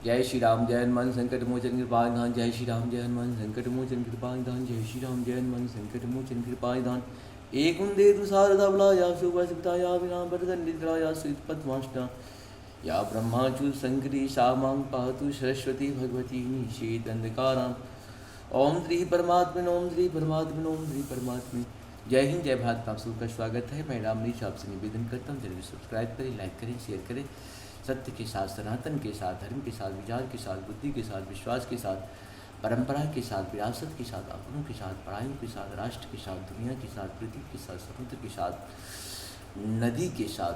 जय श्री राम जय हनुमान संकट मोचन कृपा निधान। जय श्री राम जय हनुमान संकट मोचन कृपा निधान। जय श्री राम जय हनुमान संकट मोचन कृपा निधान। एक उन्दे तुषार धवला या सुप्रसिद्धा या विना वरदंडित्रा या सुपद्माष्टा या ब्रह्माचु संकरी सा मां पातु सरस्वती भगवती निषेध अंधकाराम। ओम श्री परमात्मन ओम श्री परमात्मन ओम श्री परमात्मन। जय हिंद जय भारत। आप सबका स्वागत है। मैं रामनीश आपसे निवेदन करता हूँ जरूर सब्सक्राइब करें, लाइक करें, शेयर करें। सत्य के साथ, सनातन के साथ, धर्म के साथ, विचार के साथ, बुद्धि के साथ, विश्वास के साथ, परंपरा के साथ, विरासत के साथ, अपनों के साथ, पढ़ाइयों के साथ, राष्ट्र के साथ, दुनिया के साथ, पृथ्वी के साथ, समुद्र के साथ, नदी के साथ,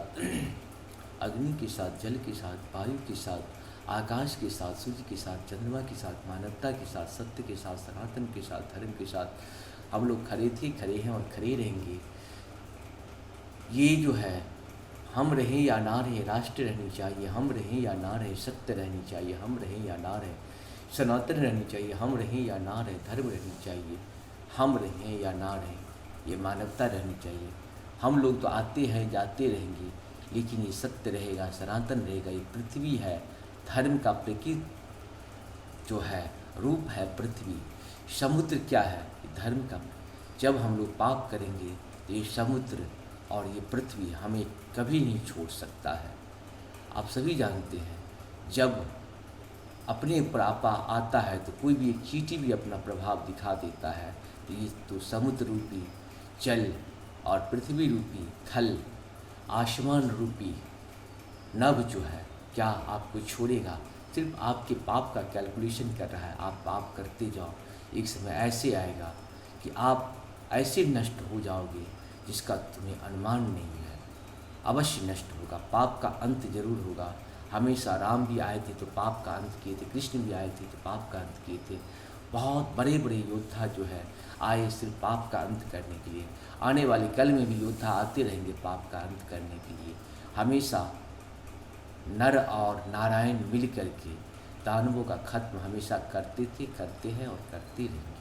अग्नि के साथ, जल के साथ, वायु के साथ, आकाश के साथ, सूर्य के साथ, चंद्रमा के साथ, मानवता के साथ, सत्य के साथ, सनातन के साथ, धर्म के साथ हम लोग खड़े थे, खड़े हैं और खड़े रहेंगे। ये जो है हम रहें या ना रहें, राष्ट्र रहनी चाहिए, हम रहें या ना रहें, सत्य रहनी चाहिए, हम रहें या ना रहें, सनातन रहनी चाहिए, हम रहें या ना रहें, धर्म रहनी चाहिए, हम रहें या ना रहें, ये मानवता रहनी चाहिए। हम लोग तो आते हैं जाते रहेंगे, लेकिन ये सत्य रहेगा, सनातन रहेगा। ये पृथ्वी है, धर्म का प्रकृत जो है रूप है पृथ्वी। समुद्र क्या है? धर्म का। जब हम लोग पाप करेंगे तो ये समुद्र और ये पृथ्वी हमें कभी नहीं छोड़ सकता है। आप सभी जानते हैं जब अपने ऊपर आपा आता है तो कोई भी एक चींटी भी अपना प्रभाव दिखा देता है, तो ये तो समुद्र रूपी जल और पृथ्वी रूपी थल, आसमान रूपी नभ जो है, क्या आपको छोड़ेगा? सिर्फ आपके पाप का कैलकुलेशन कर रहा है। आप पाप करते जाओ, एक समय ऐसे आएगा कि आप ऐसे नष्ट हो जाओगे जिसका तुम्हें अनुमान नहीं है। अवश्य नष्ट होगा, पाप का अंत जरूर होगा। हमेशा राम भी आए थे तो पाप का अंत किए थे, कृष्ण भी आए थे तो पाप का अंत किए थे। बहुत बड़े बड़े योद्धा जो है आए सिर्फ पाप का अंत करने के लिए। आने वाले कल में भी योद्धा आते रहेंगे पाप का अंत करने के लिए। हमेशा नर और नारायण मिल करके दानवों का खत्म हमेशा करते थे, करते हैं और करते रहेंगे।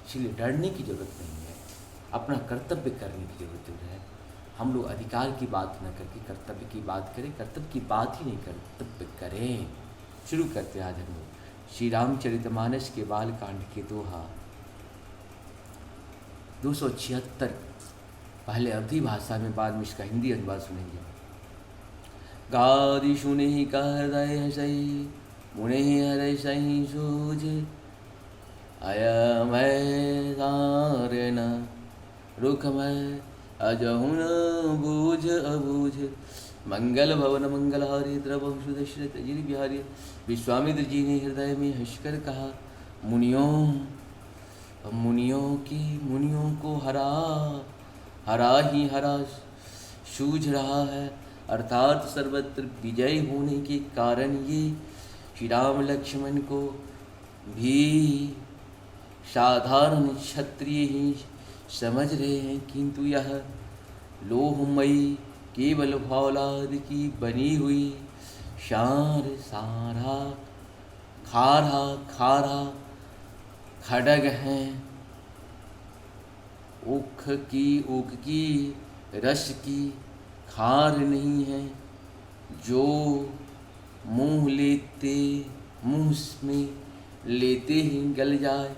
इसलिए डरने की जरूरत नहीं है, अपना कर्तव्य करने की जरूरत है। हम लोग अधिकार की बात न करके कर्तव्य की बात करें, कर्तव्य की बात ही नहीं कर्तव्य करें। शुरू करते हैं आज हम लोग श्री रामचरितमानस के बाल कांड के दोहा 276। पहले अवधी भाषा में, बाद में इसका हिंदी अनुवाद सुनेंगे। गादि सुनि का हृदय हसई, मुनि हृदय सही सूझ, अयमय तारण रुखमय अजहुन बूझ अबूझ। मंगल भवन मंगलहारी द्रवंशु दशरथ जी बिहारी। विश्वामित्र जी ने हृदय में हंसकर कहा, मुनियों को हरा ही हरा सूझ रहा है, अर्थात सर्वत्र विजय होने के कारण ये श्री राम लक्ष्मण को भी साधारण क्षत्रिय ही समझ रहे हैं, किंतु यह लोहमयी केवल फौलाद की बनी हुई शार सारा खारा खड़ग हैं। ऊख की रस की खार नहीं है, जो मुँह में लेते ही गल जाए।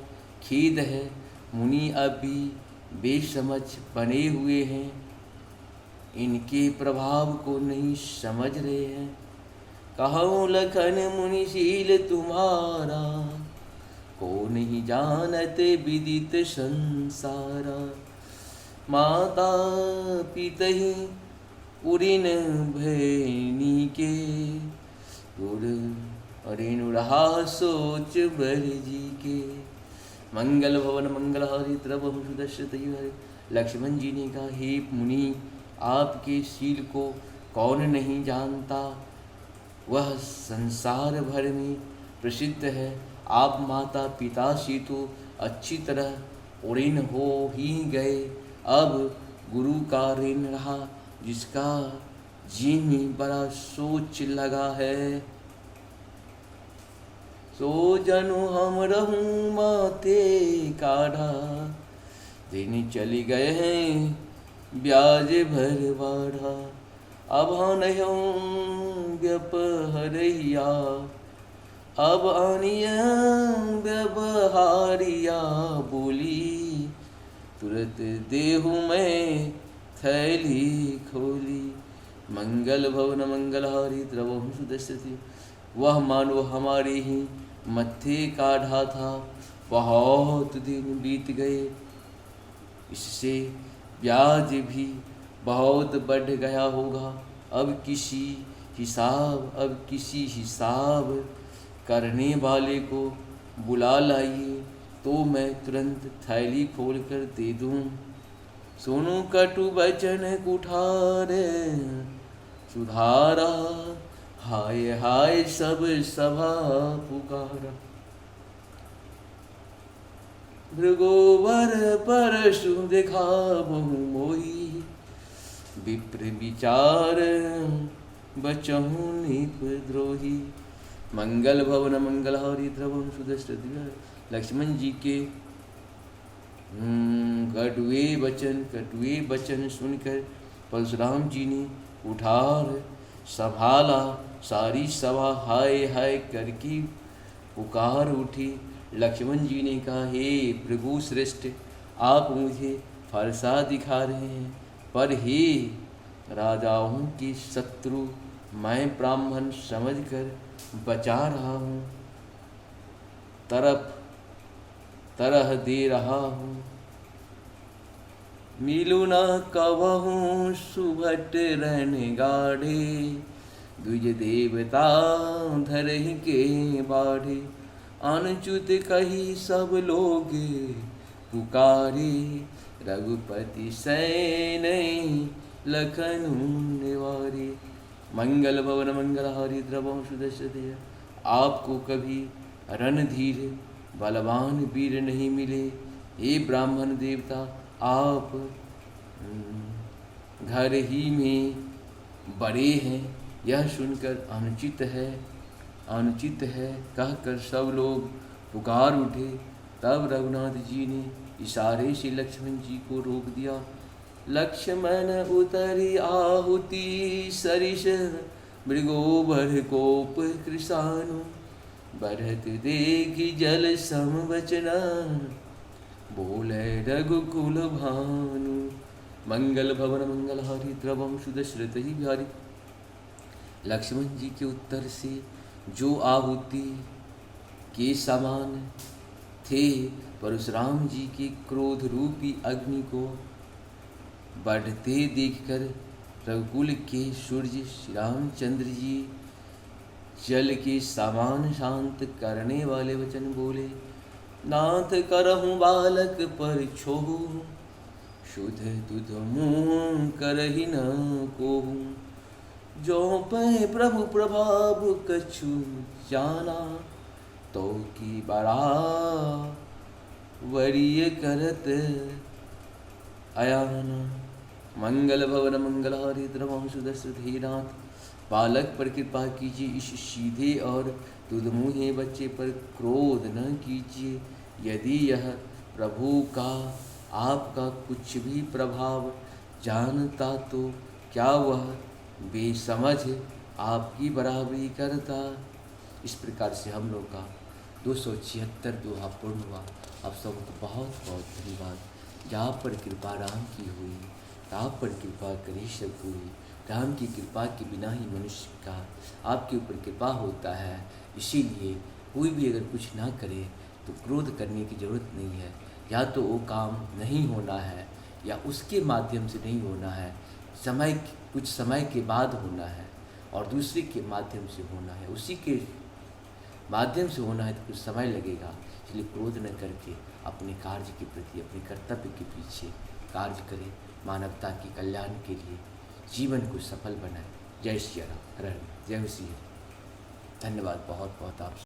खेद है मुनि अभी बेसमझ बने हुए हैं, इनके प्रभाव को नहीं समझ रहे हैं। कहो लखन मुनिशील तुम्हारा, को नहीं जानते विदित संसारा। माता पितहि उरिन भैनी के, गुर अरिन रहा सोच बर जी के। मंगल भवन मंगलहारी द्रवंशु दशरथ जी। लक्ष्मण जी ने कहा, हे मुनि, आपके शील को कौन नहीं जानता, वह संसार भर में प्रसिद्ध है। आप माता पिता से तो अच्छी तरह उड़ीन हो ही गए, अब गुरु का ऋण रहा, जिसका जी में बड़ा सोच लगा है। सो जनु हम रहूं माथे काढ़ा, दिन चली गए हैं ब्याज भर बाढ़ा। अब नहीं व्यपहरैया, अब आनिया व्यवहारिया बोली, तुरंत देहु में थैली खोली। मंगल भवन मंगलहारी द्रवहु सुदस्यति, वह मानो हमारे ही मत्थे का ढा था। बहुत दिन बीत गए, इससे ब्याज भी बहुत बढ़ गया होगा। अब किसी हिसाब करने वाले को बुला लाइए, तो मैं तुरंत थैली खोल कर दे दूं। सुनो कटु वचन कुठार सुधारा, हाय हाय सब सभा पुकारा। भृगोवर परशु देखा बहु मोही, विप्र विचार बचहु निपद्रोही। मंगल भवन मंगलहारी द्रवम सुदस्यति, लक्ष्मण जी के कटुए वचन सुनकर परशुराम जी ने कुठार संभाला। सारी सभा हाय हाय करके पुकार उठी। लक्ष्मण जी ने कहा, हे प्रभु श्रेष्ठ, आप मुझे फरसा दिखा रहे हैं, पर हे राजाओं की शत्रु, मैं ब्राह्मण समझकर बचा रहा हूँ, तरह दे रहा हूँ। मिलू न कबहूँ सुभट रहने गाढ़े, द्विज देवता धरहि के बाढ़े। अनुच्युत कही सब लोग पुकारे, रघुपति सैन लखनऊ निवारे। मंगल भवन मंगलहारी द्रवहु सुदस्यति, आपको कभी रणधीर बलवान वीर नहीं मिले। हे ब्राह्मण देवता, आप घर ही में बड़े हैं, यह सुनकर अनुचित है कहकर सब लोग पुकार उठे। तब रघुनाथ जी ने इशारे से लक्ष्मण जी को रोक दिया। लक्ष्मण उतरी आहुति सरिस, मृगोबर कोप कृशानु। बढ़त देखी जल समवचना, बोले रघुकुल भानु। मंगल भवन मंगलहारी द्रवम सुदशरथि बिहारी। लक्ष्मण जी के उत्तर से जो आहुति के समान थे, परशुराम जी के क्रोध रूपी अग्नि को बढ़ते देखकर रघुकुल के सूर्य श्री रामचंद्र जी जल के समान शांत करने वाले वचन बोले। नाथ करहूँ बालक पर छोहू, शुद्ध दुध मुँह करहि न कोहू। जो पै प्रभु प्रभाव कछु जाना, तो की बड़ा वरीय करत अयाना। मंगल भवन मंगलहारी द्रवम सुदशरथि नाथ। बालक पर कृपा कीजिए, इस सीधे और दुधमुहे बच्चे पर क्रोध न कीजिए। यदि यह प्रभु का आपका कुछ भी प्रभाव जानता, तो क्या वह बेसमझ आपकी बराबरी करता। इस प्रकार से हम लोग का 276 दोहा पूर्ण हुआ। आप सबको बहुत बहुत धन्यवाद। जहाँ पर कृपा राम की हुई, तहाँ पर कृपा करे सब हुई। राम की कृपा के बिना ही मनुष्य का आपके ऊपर कृपा होता है। इसीलिए कोई भी अगर कुछ ना करे तो क्रोध करने की ज़रूरत नहीं है। या तो वो काम नहीं होना है या उसके माध्यम से नहीं होना है, कुछ समय के बाद होना है और दूसरे के माध्यम से होना है। उसी के माध्यम से होना है तो कुछ समय लगेगा। इसलिए क्रोध न करके अपने कार्य के प्रति, अपने कर्तव्य के पीछे कार्य करें। मानवता के कल्याण के लिए जीवन को सफल बनाएं। जय श्री राम, हर हर जय श्री। धन्यवाद बहुत बहुत आप